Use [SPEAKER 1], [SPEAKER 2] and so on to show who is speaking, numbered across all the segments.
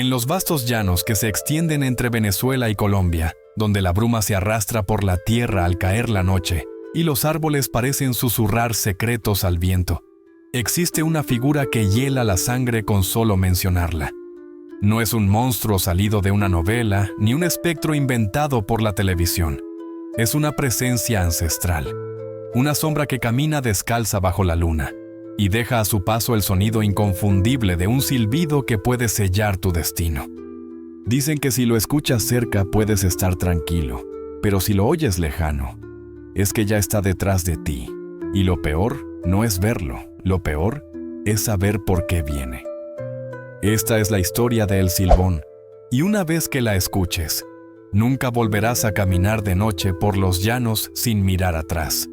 [SPEAKER 1] En los vastos llanos que se extienden entre Venezuela y Colombia, donde la bruma se arrastra por la tierra al caer la noche y los árboles parecen susurrar secretos al viento, existe una figura que hiela la sangre con solo mencionarla. No es un monstruo salido de una novela ni un espectro inventado por la televisión. Es una presencia ancestral, una sombra que camina descalza bajo la luna y deja a su paso el sonido inconfundible de un silbido que puede sellar tu destino. Dicen que si lo escuchas cerca puedes estar tranquilo, pero si lo oyes lejano, es que ya está detrás de ti. Y lo peor no es verlo, lo peor es saber por qué viene. Esta es la historia de El Silbón, y una vez que la escuches, nunca volverás a caminar de noche por los llanos sin mirar atrás.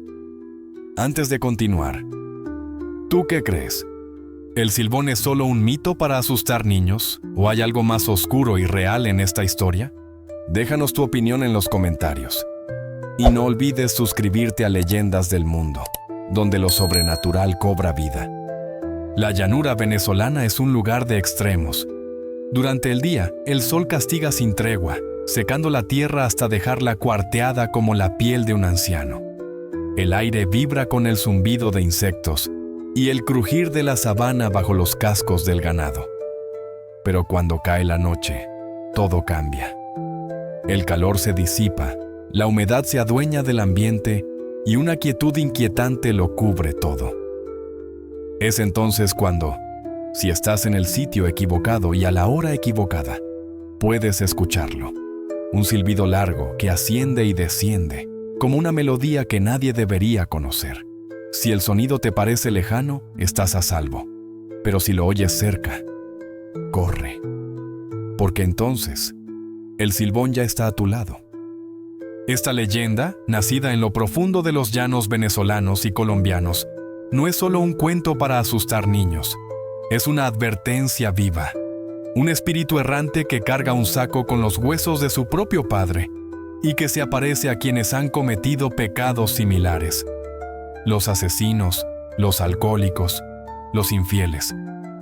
[SPEAKER 1] Antes de continuar, ¿tú qué crees? ¿El Silbón es solo un mito para asustar niños? ¿O hay algo más oscuro y real en esta historia? Déjanos tu opinión en los comentarios. Y no olvides suscribirte a Leyendas del Mundo, donde lo sobrenatural cobra vida. La llanura venezolana es un lugar de extremos. Durante el día, el sol castiga sin tregua, secando la tierra hasta dejarla cuarteada como la piel de un anciano. El aire vibra con el zumbido de insectos y el crujir de la sabana bajo los cascos del ganado. Pero cuando cae la noche, todo cambia. El calor se disipa, la humedad se adueña del ambiente y una quietud inquietante lo cubre todo. Es entonces cuando, si estás en el sitio equivocado y a la hora equivocada, puedes escucharlo. Un silbido largo que asciende y desciende, como una melodía que nadie debería conocer. Si el sonido te parece lejano, estás a salvo. Pero si lo oyes cerca, corre. Porque entonces, el Silbón ya está a tu lado. Esta leyenda, nacida en lo profundo de los llanos venezolanos y colombianos, no es solo un cuento para asustar niños. Es una advertencia viva. Un espíritu errante que carga un saco con los huesos de su propio padre y que se aparece a quienes han cometido pecados similares. Los asesinos, los alcohólicos, los infieles.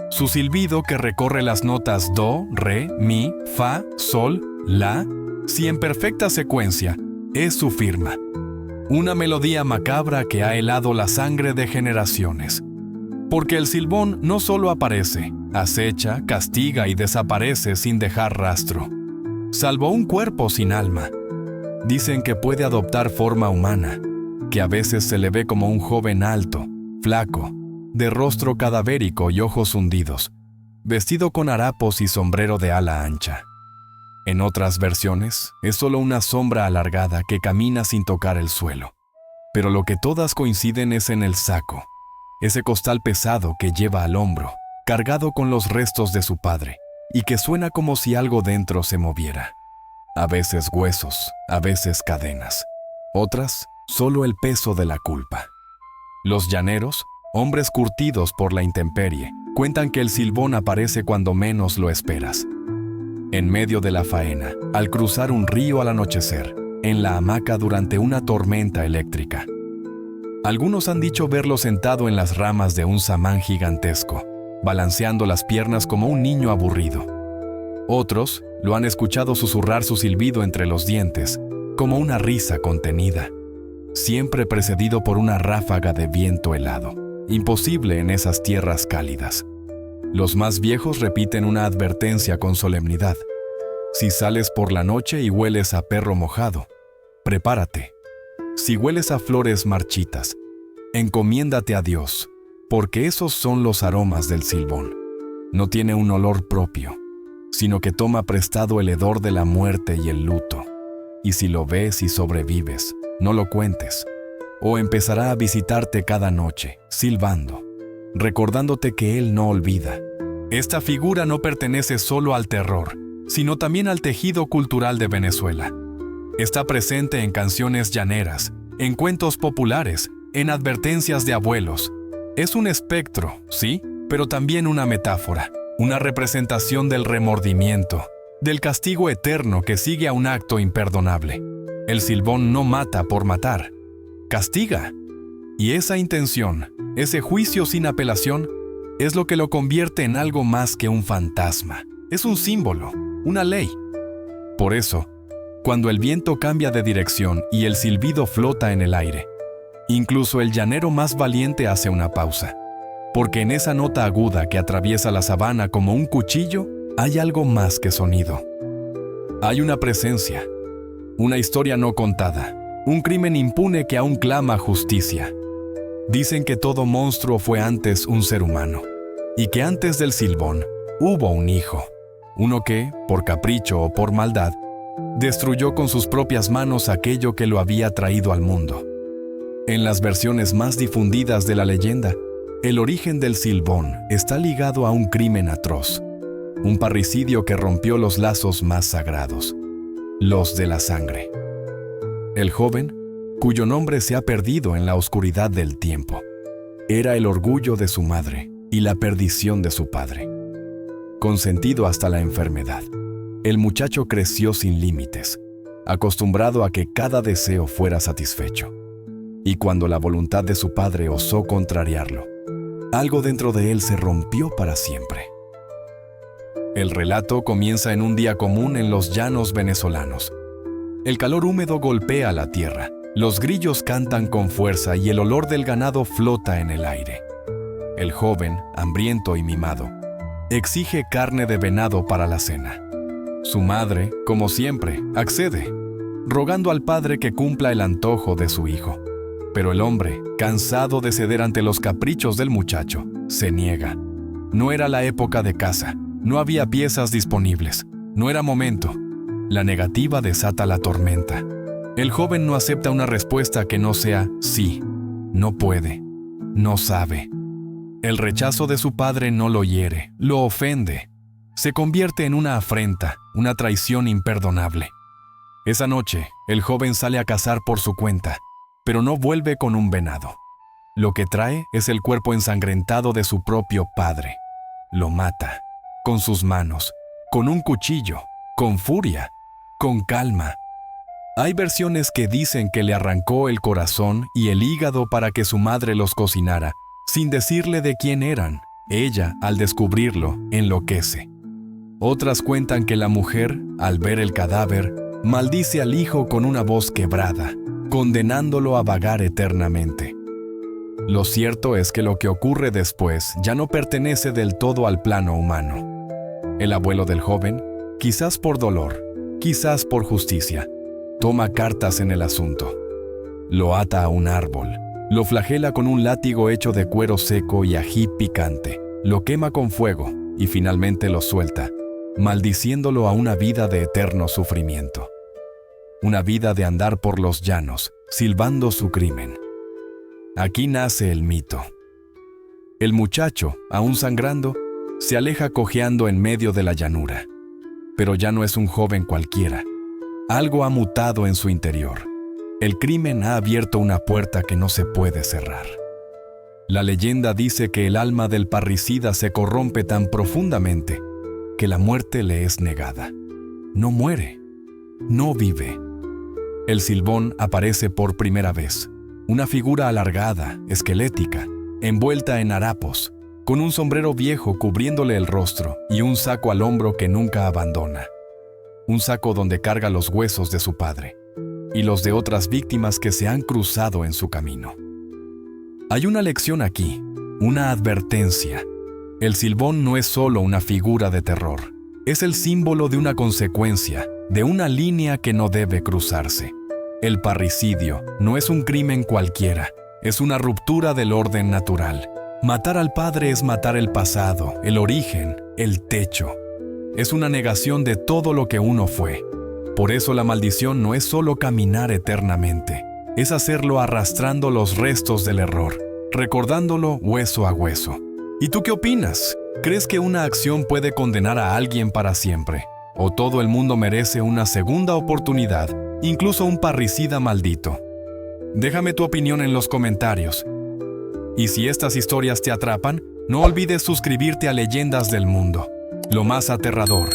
[SPEAKER 1] Su silbido que recorre las notas do, re, mi, fa, sol, la, si en perfecta secuencia, es su firma. Una melodía macabra que ha helado la sangre de generaciones. Porque el Silbón no solo aparece, acecha, castiga y desaparece sin dejar rastro. Salvo un cuerpo sin alma. Dicen que puede adoptar forma humana, que a veces se le ve como un joven alto, flaco, de rostro cadavérico y ojos hundidos, vestido con harapos y sombrero de ala ancha. En otras versiones, es solo una sombra alargada que camina sin tocar el suelo. Pero lo que todas coinciden es en el saco, ese costal pesado que lleva al hombro, cargado con los restos de su padre, y que suena como si algo dentro se moviera. A veces huesos, a veces cadenas. Otras, solo el peso de la culpa. Los llaneros, hombres curtidos por la intemperie, cuentan que el Silbón aparece cuando menos lo esperas. En medio de la faena, al cruzar un río al anochecer, en la hamaca durante una tormenta eléctrica. Algunos han dicho verlo sentado en las ramas de un samán gigantesco, balanceando las piernas como un niño aburrido. Otros lo han escuchado susurrar su silbido entre los dientes, como una risa contenida, siempre precedido por una ráfaga de viento helado, imposible en esas tierras cálidas. Los más viejos repiten una advertencia con solemnidad. Si sales por la noche y hueles a perro mojado, prepárate. Si hueles a flores marchitas, encomiéndate a Dios, porque esos son los aromas del Silbón. No tiene un olor propio, sino que toma prestado el hedor de la muerte y el luto. Y si lo ves y sobrevives, no lo cuentes, o empezará a visitarte cada noche, silbando, recordándote que Él no olvida. Esta figura no pertenece solo al terror, sino también al tejido cultural de Venezuela. Está presente en canciones llaneras, en cuentos populares, en advertencias de abuelos. Es un espectro, sí, pero también una metáfora, una representación del remordimiento, del castigo eterno que sigue a un acto imperdonable. El Silbón no mata por matar, castiga. Y esa intención, ese juicio sin apelación, es lo que lo convierte en algo más que un fantasma. es un símbolo, una ley. Por eso, cuando el viento cambia de dirección y el silbido flota en el aire, incluso el llanero más valiente hace una pausa, porque en esa nota aguda que atraviesa la sabana como un cuchillo, hay algo más que sonido. Hay una presencia, una historia no contada, un crimen impune que aún clama justicia. Dicen que todo monstruo fue antes un ser humano, y que antes del Silbón hubo un hijo, uno que, por capricho o por maldad, destruyó con sus propias manos aquello que lo había traído al mundo. En las versiones más difundidas de la leyenda, el origen del Silbón está ligado a un crimen atroz, un parricidio que rompió los lazos más sagrados, los de la sangre. El joven, cuyo nombre se ha perdido en la oscuridad del tiempo, era el orgullo de su madre y la perdición de su padre. Consentido hasta la enfermedad, el muchacho creció sin límites, acostumbrado a que cada deseo fuera satisfecho. Y cuando la voluntad de su padre osó contrariarlo, algo dentro de él se rompió para siempre. El relato comienza en un día común en los llanos venezolanos. El calor húmedo golpea la tierra, los grillos cantan con fuerza y el olor del ganado flota en el aire. El joven, hambriento y mimado, exige carne de venado para la cena. Su madre, como siempre, accede, rogando al padre que cumpla el antojo de su hijo. Pero el hombre, cansado de ceder ante los caprichos del muchacho, se niega. No era la época de caza, no había piezas disponibles, no era momento. La negativa desata la tormenta. El joven no acepta una respuesta que no sea sí, no puede, no sabe. El rechazo de su padre no lo hiere, lo ofende. Se convierte en una afrenta, una traición imperdonable. Esa noche, el joven sale a cazar por su cuenta, pero no vuelve con un venado. Lo que trae es el cuerpo ensangrentado de su propio padre. Lo mata, con sus manos, con un cuchillo, con furia, con calma. Hay versiones que dicen que le arrancó el corazón y el hígado para que su madre los cocinara, sin decirle de quién eran. Ella, al descubrirlo, enloquece. Otras cuentan que la mujer, al ver el cadáver, maldice al hijo con una voz quebrada, condenándolo a vagar eternamente. Lo cierto es que lo que ocurre después ya no pertenece del todo al plano humano. El abuelo del joven, quizás por dolor, quizás por justicia, toma cartas en el asunto. Lo ata a un árbol, lo flagela con un látigo hecho de cuero seco y ají picante, lo quema con fuego y finalmente lo suelta, maldiciéndolo a una vida de eterno sufrimiento. Una vida de andar por los llanos, silbando su crimen. Aquí nace el mito. El muchacho, aún sangrando, se aleja cojeando en medio de la llanura. Pero ya no es un joven cualquiera. Algo ha mutado en su interior. El crimen ha abierto una puerta que no se puede cerrar. La leyenda dice que el alma del parricida se corrompe tan profundamente que la muerte le es negada. No muere, no vive. El Silbón aparece por primera vez. Una figura alargada, esquelética, envuelta en harapos, con un sombrero viejo cubriéndole el rostro y un saco al hombro que nunca abandona. Un saco donde carga los huesos de su padre y los de otras víctimas que se han cruzado en su camino. Hay una lección aquí, una advertencia. El Silbón no es solo una figura de terror, es el símbolo de una consecuencia, de una línea que no debe cruzarse. El parricidio no es un crimen cualquiera, es una ruptura del orden natural. Matar al padre es matar el pasado, el origen, el techo. Es una negación de todo lo que uno fue. Por eso la maldición no es solo caminar eternamente, es hacerlo arrastrando los restos del error, recordándolo hueso a hueso. ¿Y tú qué opinas? ¿Crees que una acción puede condenar a alguien para siempre? ¿O todo el mundo merece una segunda oportunidad, incluso un parricida maldito? Déjame tu opinión en los comentarios. Y si estas historias te atrapan, no olvides suscribirte a Leyendas del Mundo. Lo más aterrador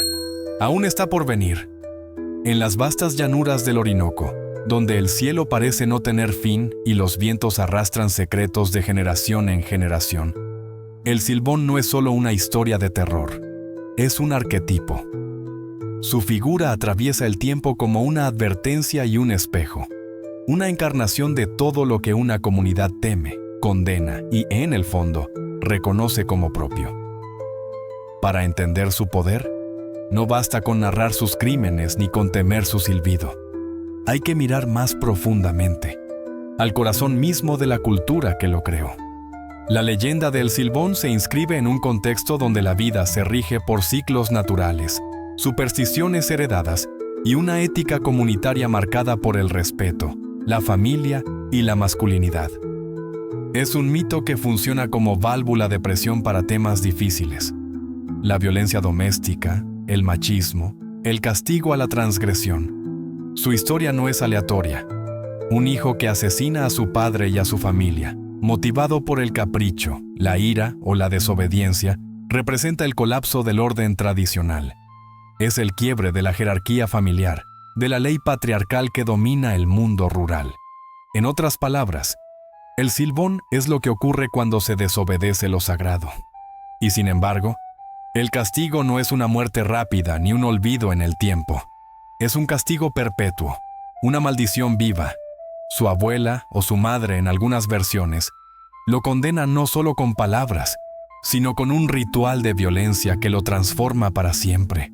[SPEAKER 1] aún está por venir. En las vastas llanuras del Orinoco, donde el cielo parece no tener fin y los vientos arrastran secretos de generación en generación, el Silbón no es solo una historia de terror. es un arquetipo. Su figura atraviesa el tiempo como una advertencia y un espejo, una encarnación de todo lo que una comunidad teme, condena y, en el fondo, reconoce como propio. Para entender su poder, no basta con narrar sus crímenes ni con temer su silbido. Hay que mirar más profundamente, al corazón mismo de la cultura que lo creó. La leyenda del Silbón se inscribe en un contexto donde la vida se rige por ciclos naturales, supersticiones heredadas y una ética comunitaria marcada por el respeto, la familia y la masculinidad. Es un mito que funciona como válvula de presión para temas difíciles: la violencia doméstica, el machismo, el castigo a la transgresión. Su historia no es aleatoria. Un hijo que asesina a su padre y a su familia, motivado por el capricho, la ira o la desobediencia, representa el colapso del orden tradicional. Es el quiebre de la jerarquía familiar, de la ley patriarcal que domina el mundo rural. En otras palabras, el Silbón es lo que ocurre cuando se desobedece lo sagrado. Y sin embargo, el castigo no es una muerte rápida ni un olvido en el tiempo. Es un castigo perpetuo, una maldición viva. Su abuela o su madre, en algunas versiones, lo condena no solo con palabras, sino con un ritual de violencia que lo transforma para siempre.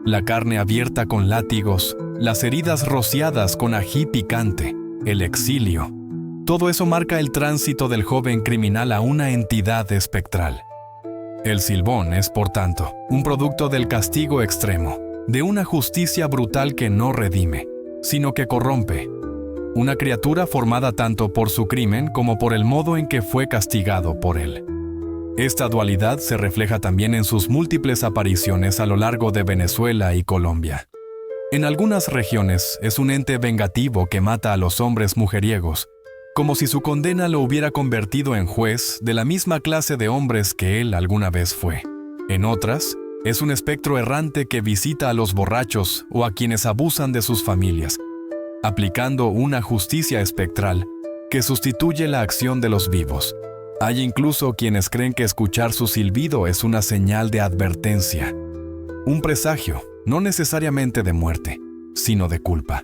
[SPEAKER 1] La carne abierta con látigos, las heridas rociadas con ají picante, el exilio. Todo eso marca el tránsito del joven criminal a una entidad espectral. El Silbón es, por tanto, un producto del castigo extremo, de una justicia brutal que no redime, sino que corrompe. Una criatura formada tanto por su crimen como por el modo en que fue castigado por él. Esta dualidad se refleja también en sus múltiples apariciones a lo largo de Venezuela y Colombia. En algunas regiones es un ente vengativo que mata a los hombres mujeriegos, como si su condena lo hubiera convertido en juez de la misma clase de hombres que él alguna vez fue. En otras, es un espectro errante que visita a los borrachos o a quienes abusan de sus familias, aplicando una justicia espectral que sustituye la acción de los vivos. Hay incluso quienes creen que escuchar su silbido es una señal de advertencia, un presagio, no necesariamente de muerte, sino de culpa,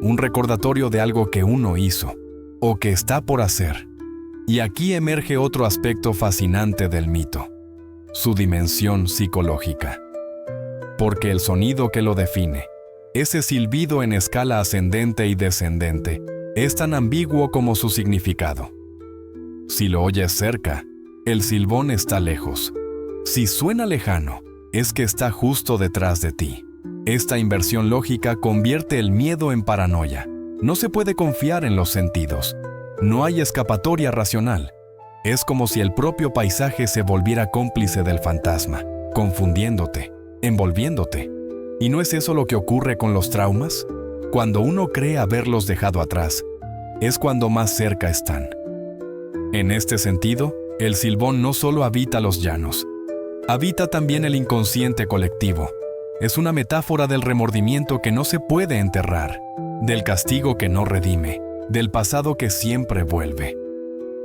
[SPEAKER 1] un recordatorio de algo que uno hizo o que está por hacer. Y aquí emerge otro aspecto fascinante del mito: su dimensión psicológica. Porque el sonido que lo define, ese silbido en escala ascendente y descendente, es tan ambiguo como su significado. Si lo oyes cerca, el Silbón está lejos. Si suena lejano, es que está justo detrás de ti. Esta inversión lógica convierte el miedo en paranoia. No se puede confiar en los sentidos. No hay escapatoria racional. Es como si el propio paisaje se volviera cómplice del fantasma, confundiéndote, envolviéndote. ¿Y no es eso lo que ocurre con los traumas? Cuando uno cree haberlos dejado atrás, es cuando más cerca están. En este sentido, el Silbón no solo habita los llanos, habita también el inconsciente colectivo. Es una metáfora del remordimiento que no se puede enterrar, del castigo que no redime, del pasado que siempre vuelve.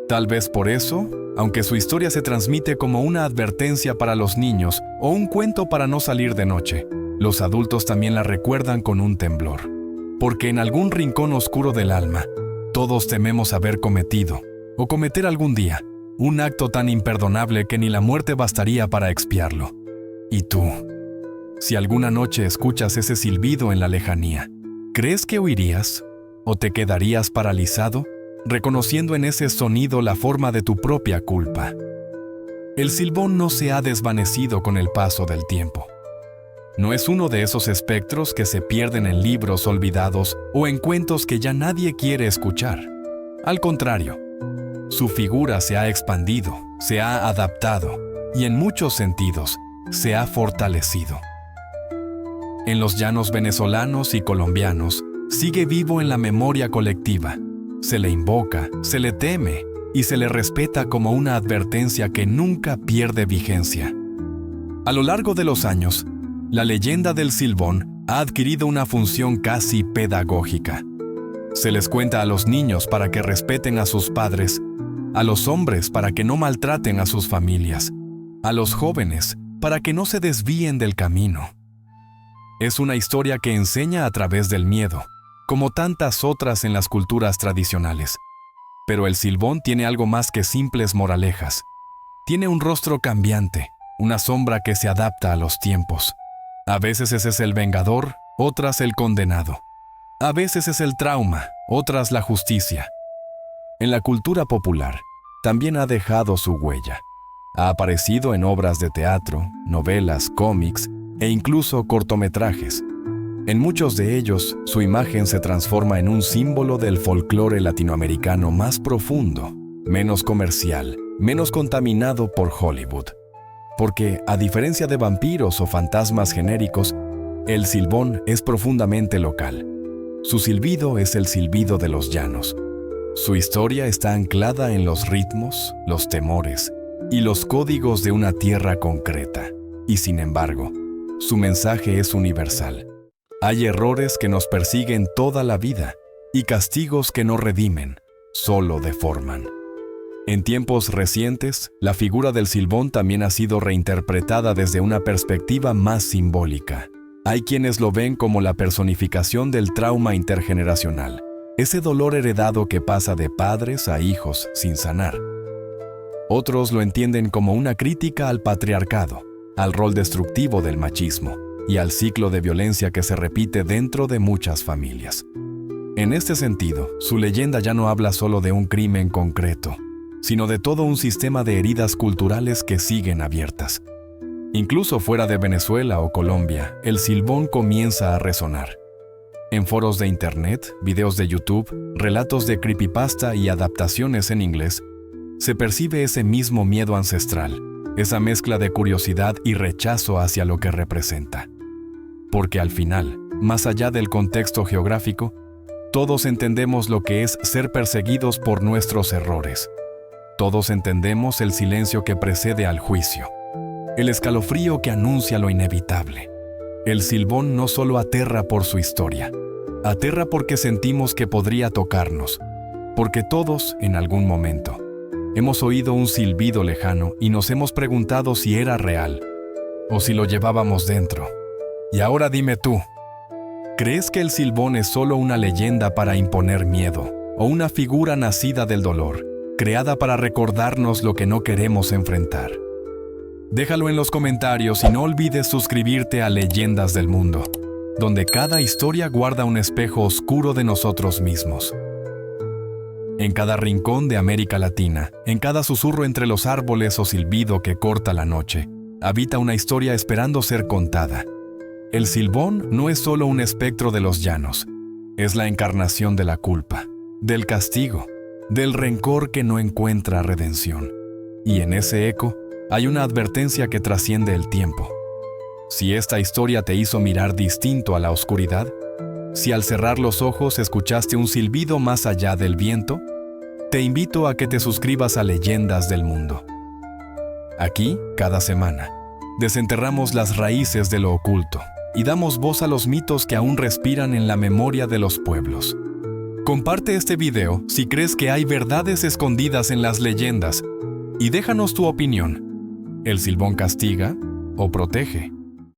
[SPEAKER 1] Tal vez por eso, aunque su historia se transmite como una advertencia para los niños o un cuento para no salir de noche, los adultos también la recuerdan con un temblor. Porque en algún rincón oscuro del alma, todos tememos haber cometido, o cometer algún día, un acto tan imperdonable que ni la muerte bastaría para expiarlo. ¿Y tú? Si alguna noche escuchas ese silbido en la lejanía, ¿crees que huirías? ¿O te quedarías paralizado, reconociendo en ese sonido la forma de tu propia culpa? El Silbón no se ha desvanecido con el paso del tiempo. No es uno de esos espectros que se pierden en libros olvidados o en cuentos que ya nadie quiere escuchar. Al contrario, su figura se ha expandido, se ha adaptado y en muchos sentidos se ha fortalecido. En los llanos venezolanos y colombianos sigue vivo en la memoria colectiva. Se le invoca, se le teme y se le respeta como una advertencia que nunca pierde vigencia. A lo largo de los años, la leyenda del Silbón ha adquirido una función casi pedagógica. Se les cuenta a los niños para que respeten a sus padres, a los hombres para que no maltraten a sus familias, a los jóvenes para que no se desvíen del camino. Es una historia que enseña a través del miedo, como tantas otras en las culturas tradicionales. Pero el Silbón tiene algo más que simples moralejas. Tiene un rostro cambiante, una sombra que se adapta a los tiempos. A veces ese es el vengador, otras el condenado. A veces es el trauma, otras la justicia. En la cultura popular, también ha dejado su huella. Ha aparecido en obras de teatro, novelas, cómics e incluso cortometrajes. En muchos de ellos, su imagen se transforma en un símbolo del folclore latinoamericano más profundo, menos comercial, menos contaminado por Hollywood. Porque, a diferencia de vampiros o fantasmas genéricos, el Silbón es profundamente local. Su silbido es el silbido de los llanos. Su historia está anclada en los ritmos, los temores y los códigos de una tierra concreta. Y sin embargo, su mensaje es universal. Hay errores que nos persiguen toda la vida y castigos que no redimen, solo deforman. En tiempos recientes, la figura del Silbón también ha sido reinterpretada desde una perspectiva más simbólica. Hay quienes lo ven como la personificación del trauma intergeneracional, ese dolor heredado que pasa de padres a hijos sin sanar. Otros lo entienden como una crítica al patriarcado, al rol destructivo del machismo y al ciclo de violencia que se repite dentro de muchas familias. En este sentido, su leyenda ya no habla solo de un crimen concreto, sino de todo un sistema de heridas culturales que siguen abiertas. Incluso fuera de Venezuela o Colombia, el Silbón comienza a resonar. En foros de internet, videos de YouTube, relatos de creepypasta y adaptaciones en inglés, se percibe ese mismo miedo ancestral, esa mezcla de curiosidad y rechazo hacia lo que representa. Porque al final, más allá del contexto geográfico, todos entendemos lo que es ser perseguidos por nuestros errores. Todos entendemos el silencio que precede al juicio, el escalofrío que anuncia lo inevitable. El Silbón no solo aterra por su historia, aterra porque sentimos que podría tocarnos, porque todos, en algún momento, hemos oído un silbido lejano y nos hemos preguntado si era real o si lo llevábamos dentro. Y ahora dime tú, ¿crees que el Silbón es solo una leyenda para imponer miedo o una figura nacida del dolor, creada para recordarnos lo que no queremos enfrentar? Déjalo en los comentarios y no olvides suscribirte a Leyendas del Mundo, donde cada historia guarda un espejo oscuro de nosotros mismos. En cada rincón de América Latina, en cada susurro entre los árboles o silbido que corta la noche, habita una historia esperando ser contada. El Silbón no es solo un espectro de los llanos, es la encarnación de la culpa, del castigo, del rencor que no encuentra redención. Y en ese eco hay una advertencia que trasciende el tiempo. Si esta historia te hizo mirar distinto a la oscuridad, si al cerrar los ojos escuchaste un silbido más allá del viento, te invito a que te suscribas a Leyendas del Mundo. Aquí, cada semana, desenterramos las raíces de lo oculto y damos voz a los mitos que aún respiran en la memoria de los pueblos. Comparte este video si crees que hay verdades escondidas en las leyendas y déjanos tu opinión. ¿El Silbón castiga o protege?